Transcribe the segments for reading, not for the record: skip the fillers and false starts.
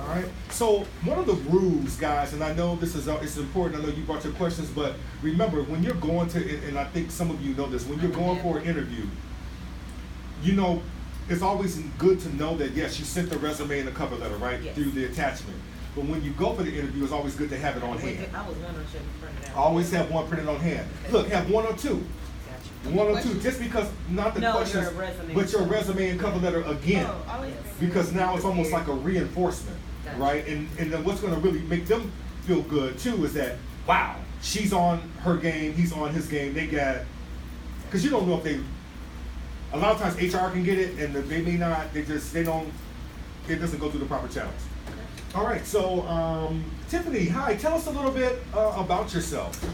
All right. So one of the rules, guys, and I know this is it's important. I know you brought your questions, but remember when you're going to, and I think some of you know this, when you're going for an interview, you know, it's always good to know that yes, you sent the resume and the cover letter right Yes. through the attachment. But when you go for the interview, it's always good to have it on hand. I was wondering if you printed out. Always have one printed on hand. Okay. Look, have one or two. Gotcha. One or two, just because not the No, questions, your resume. but your resume and cover letter again. Oh, always. Because now it's almost like a reinforcement, Gotcha. right? And then what's going to really make them feel good too is that wow, she's on her game, he's on his game. They got, because you don't know if they. A lot of times HR can get it, and they may not. They don't. It doesn't go through the proper channels. All right, so Tiffany, hi. Tell us a little bit about yourself.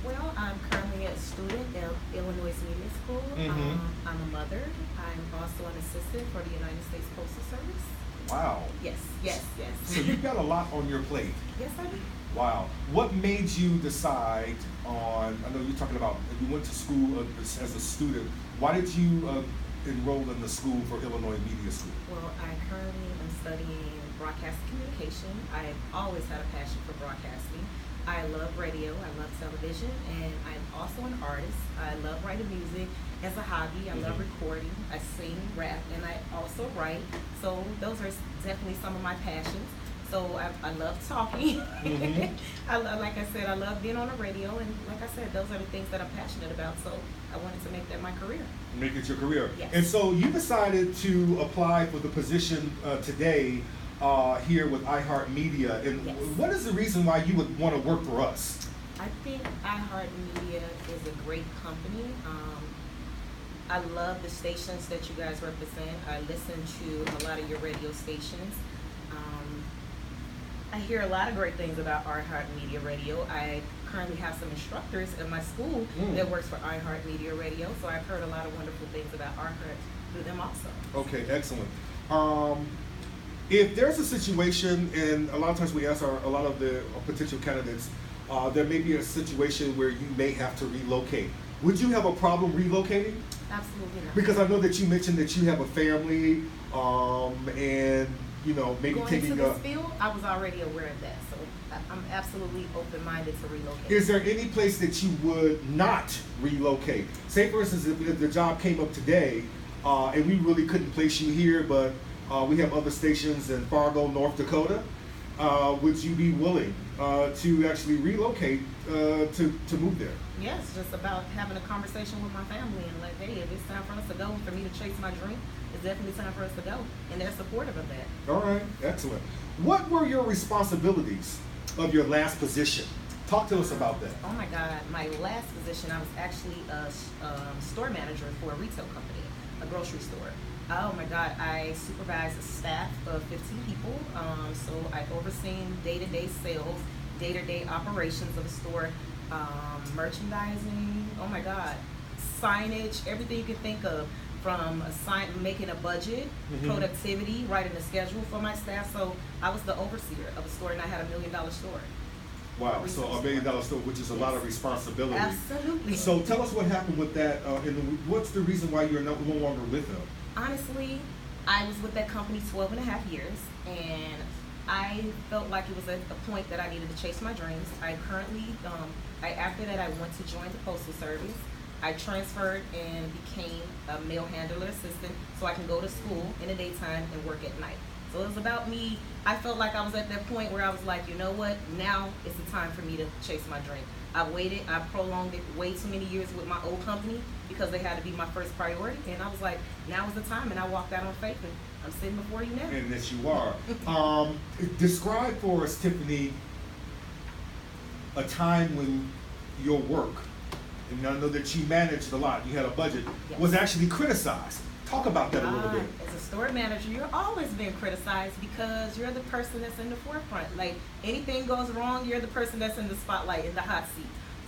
Well, I'm currently a student at Illinois Media School. Mhm. I'm a mother. I'm also an assistant for the United States Postal Service. Wow. Yes, yes, yes. So you've got a lot on your plate. Yes, I do. Wow. What made you decide on, I know you're talking about, you went to school as a student. Why did you enroll in the school for Illinois Media School? Well, I currently am studying broadcast communication. I've always had a passion for broadcasting. I love radio, I love television, and I'm also an artist. I love writing music as a hobby. I love recording. I sing, rap, and I also write. So those are definitely some of my passions. So I love talking. Mhm. Like I said, I love being on the radio, and like I said, those are the things that I'm passionate about. So I wanted to make that my career. Make it your career. Yes. And so you decided to apply for the position today here with iHeartMedia. And Yes. what is the reason why you would want to work for us? I think iHeartMedia is a great company. I love the stations that you guys represent. I listen to a lot of your radio stations. I hear a lot of great things about iHeartMedia Radio. I currently have some instructors in my school that works for iHeartMedia Radio, so I've heard a lot of wonderful things about iHeart through them also. Okay, excellent. If there's a situation, and a lot of times we ask a lot of the potential candidates, there may be a situation where you may have to relocate. Would you have a problem relocating? Absolutely not. Because I know that you mentioned that you have a family, and you know maybe Going taking into a. this field, I was already aware of that, so I'm absolutely open-minded to relocate. Is there any place that you would not relocate? Say, for instance, if the job came up today, and we really couldn't place you here, but we have other stations in Fargo, North Dakota, would you be willing to actually relocate to move there? Yes, just about having a conversation with my family and like, hey, if it's time for us to go, for me to chase my dream, it's definitely time for us to go. And they're supportive of that. All right, excellent. What were your responsibilities of your last position? Talk to us about that. Oh my God, my last position, I was actually a store manager for a retail company, a grocery store. Oh my God, I supervised a staff of 15 people. So I overseen day-to-day sales, day-to-day operations of a store, merchandising, oh my God, signage, everything you can think of, from making a budget, productivity, writing a schedule for my staff. So I was the overseer of a store, and I had $1 million store. Wow, so $1 million store, which is a lot of responsibility. Absolutely. So tell us what happened with that, and what's the reason why you're no longer with them? Honestly, I was with that company 12 and a half years, and I felt like it was at a point that I needed to chase my dreams. I currently, after that, I went to join the Postal Service. I transferred and became a mail handler assistant so I can go to school in the daytime and work at night. So it was about me. I felt like I was at that point where I was like, you know what? Now is the time for me to chase my dream. I waited. I prolonged it way too many years with my old company because they had to be my first priority. And I was like, now is the time. And I walked out on faith, and I'm sitting before you now. And that you are. Describe for us, Tiffany, a time when your work, and I know that you managed a lot, you had a budget, Yes. was actually criticized. Talk about that a little bit. As a store manager, you're always being criticized because you're the person that's in the forefront. Like, anything goes wrong, you're the person that's in the spotlight, in the hot seat.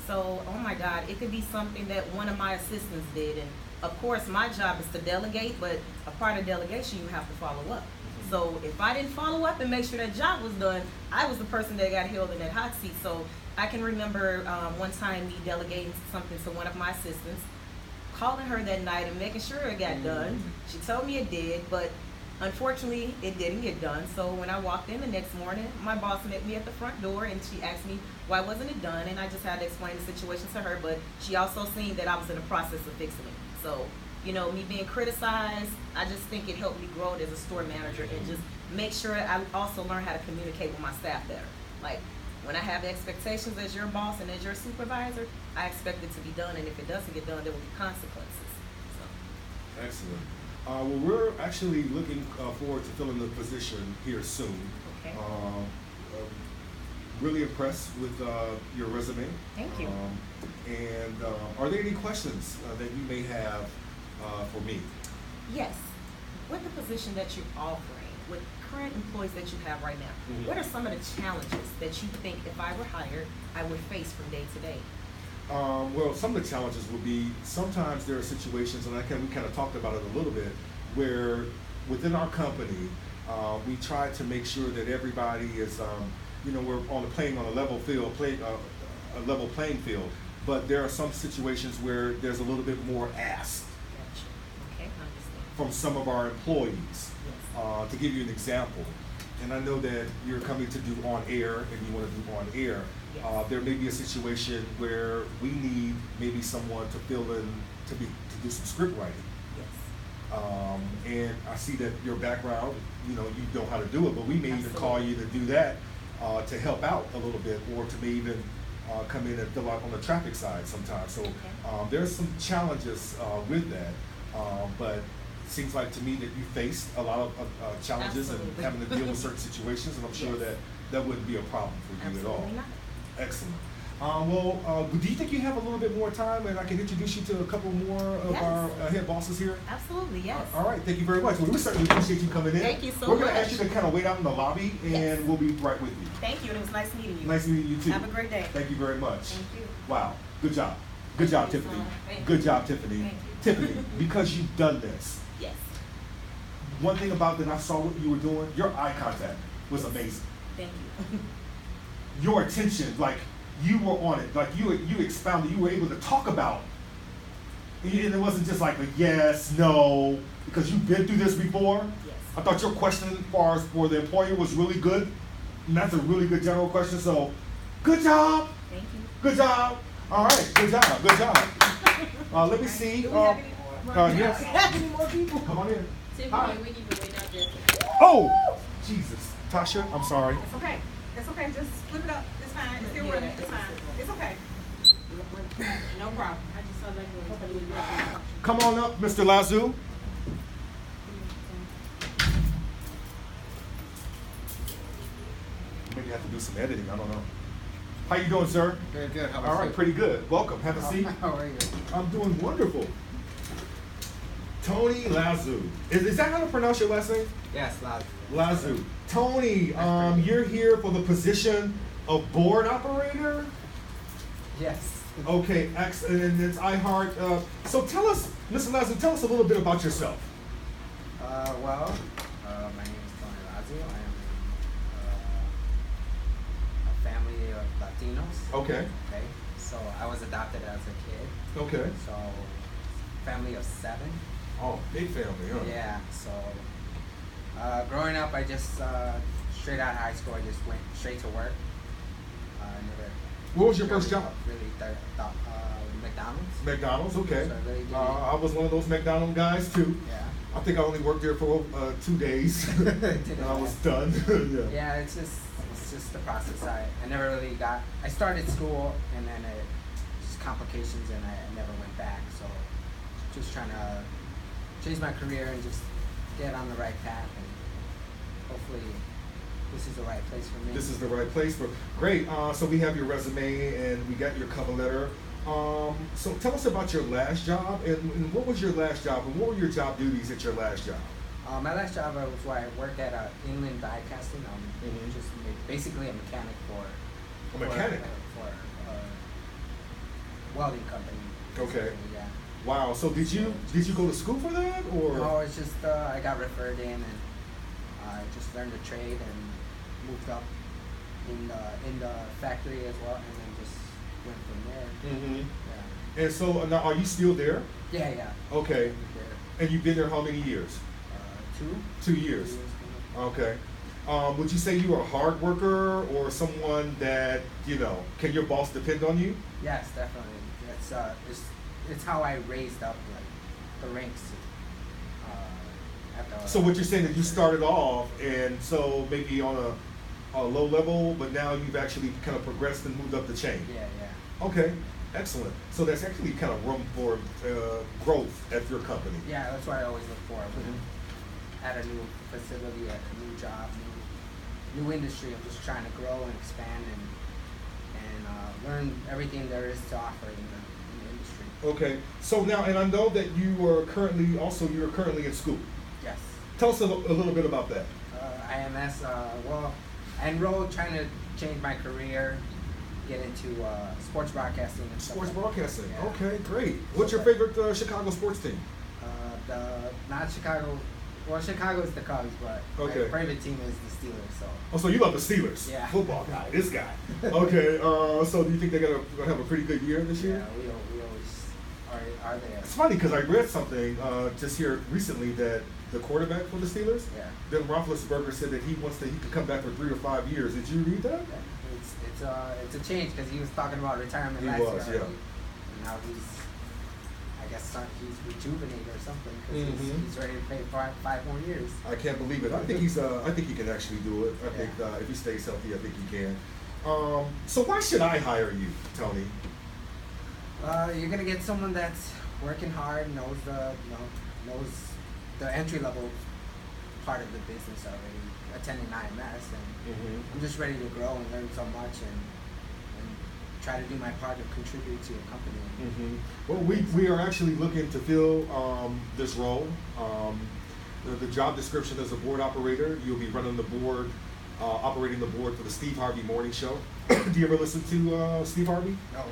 So, oh my God, it could be something that one of my assistants did. And of course, my job is to delegate, but a part of delegation, you have to follow up. So if I didn't follow up and make sure that job was done, I was the person that got held in that hot seat. So I can remember one time me delegating something to one of my assistants, calling her that night and making sure it got done. She told me it did, but Unfortunately, it didn't get done. So when I walked in the next morning, my boss met me at the front door and she asked me why wasn't it done, and I just had to explain the situation to her. But she also seen that I was in the process of fixing it. So, me being criticized, I just think it helped me grow as a store manager and just make sure I also learn how to communicate with my staff better. Like, when I have expectations as your boss and as your supervisor, I expect it to be done, and if it doesn't get done, there will be consequences. So. Excellent. Well, we're actually looking forward to filling the position here soon. Okay. Really impressed with your resume. Thank you. And are there any questions that you may have for me? Yes. With the position that you're offering, with current employees that you have right now, Mhm. what are some of the challenges that you think if I were hired, I would face from day to day? Well, some of the challenges would be sometimes there are situations, and we kind of talked about it a little bit, where within our company, we try to make sure that everybody is, we're playing on a level level playing field. But there are some situations where there's a little bit more asked Gotcha. Okay, I understand. from some of our employees. Yes. To give you an example, and I know that you're coming to do on air and you want to do on air. Yes. There may be a situation where we need maybe someone to fill in to do some script writing. Yes. And I see that your background, you know how to do it, but we may even call Absolutely. you to do that to help out a little bit, or to maybe even come in and fill out on the traffic side sometimes. So Okay. there's some challenges with that, but it seems like to me that you faced a lot of challenges and Absolutely. having to deal with certain situations, and I'm sure Yes. that wouldn't be a problem for you at all. Absolutely not. Excellent. Do you think you have a little bit more time, and I can introduce you to a couple more of Yes. our head bosses here? Absolutely, yes. All right, thank you very much. Well, we certainly appreciate you coming in. Thank you so We're going to much. ask you to kind of wait out in the lobby, and Yes. we'll be right with you. Thank you, and it was nice meeting you. Nice meeting you too. Have a great day. Thank you very much. Thank you. Wow, good job. Good job, Thank you so Tiffany. much. Thank Good you. job, Tiffany. Thank you. Tiffany, because you've done this, Yes. one thing about that I saw what you were doing, your eye contact was amazing. Thank you. Your attention, like you were on it, like you expounded, you were able to talk about, and it wasn't just like a yes, no, because you've been through this before. Yes. I thought your question as far as for the employer was really good, and that's a really good general question. So, good job, Thank you. good job. All right, good job, good job. Let me see. Do we have any more? Yes. Any more people? Come on in. Tiffany, Hi. we need to wait out there. Oh, Jesus, Tasha, I'm sorry. It's okay. It's okay. Just flip it up. It's fine. It's still running. It's fine. It's okay. No problem. I just saw that one. Come on up, Mr. Lazu. Maybe have to do some editing. I don't know. How you doing, sir? Good, good. How All about right, you? pretty good. Welcome. Have a seat. How are you? I'm doing wonderful. Tony Lazu. Is that how to pronounce your last name? Yes, loud. Lazu. Tony, That's pretty you're here for the position of board operator? Yes. Okay, excellent. And it's iHeart. So tell us, Mr. Lazu, tell us a little bit about yourself. My name is Tony Lazio. I am a family of Latinos. Okay. Okay. So I was adopted as a kid. Okay. So family of 7. Oh, big family, huh? Yeah. So growing up, I just straight out of high school, I just went straight to work. Never. What was your first job? Really thought McDonald's. McDonald's, okay. So I really did. I was one of those McDonald's guys too. Yeah. I think I only worked there for 2 days, and I was done. Yeah. Yeah, it's just the process. I never really got. I started school and then just complications, and I never went back. So just trying to change my career and just get on the right path, and hopefully this is the right place for me. This is the right place for. Great. So we have your resume and we got your cover letter. So tell us about your last job, and what was your last job, and what were your job duties at your last job? My last job was where I worked at Inland Die Casting. Mhm. Just basically a mechanic for A mechanic? for a welding company. Okay. basically, Yeah. Wow. So did you go to school for that, or? No, it's just I got referred in, and I just learned the trade and moved up in the factory as well, and then just went from there. Mm-hmm. Yeah. And so now, are you still there? Yeah. Okay. There, And you've been there how many years? 2. 2 years. Okay. Would you say you are a hard worker or someone that, can your boss depend on you? Yes, definitely. It's how I raised up like the ranks. At the, So what you're saying is you started off and so maybe on a low level, but now you've actually kind of progressed and moved up the chain. Yeah. Okay, excellent. So there's actually kind of room for growth at your company. Yeah, that's what I always look for. At a new facility, at a new job, new industry. I'm just trying to grow and expand and learn everything there is to offer in the industry. Okay, so now, and I know that you're currently in school. Yes. Tell us a little bit about that. IMS, I enrolled trying to change my career, get into sports broadcasting and stuff. Sports like that. broadcasting. Yeah. Okay, great. What's your favorite Chicago sports team? Not Chicago. Well, Chicago is the Cubs, but Okay. my favorite team is the Steelers. So. Oh, so you love the Steelers? Yeah. Football guy, this guy. Okay, so do you think they're gonna have a pretty good year this year? Yeah, we always are there. It's funny because I read something just here recently that the quarterback for the Steelers, Yeah. Ben Roethlisberger, said that he could come back for 3 or 5 years. Did you read that? It's a change because he was talking about retirement He last was, year. yeah. already. And now he's rejuvenated or something because Mhm. he's ready to play 5 more years. I can't believe it. I think I think he can actually do it. I think Yeah. if he stays healthy, I think he can. So why should I hire you, Tony? You're gonna get someone that's working hard, knows the entry level part of the business already, attending IMS, and I'm just ready to grow and learn so much and try to do my part to contribute to a company. Well, we are actually looking to fill this role. The job description is a board operator. You'll be running the board, operating the board for the Steve Harvey Morning Show. Do you ever listen to Steve Harvey? No.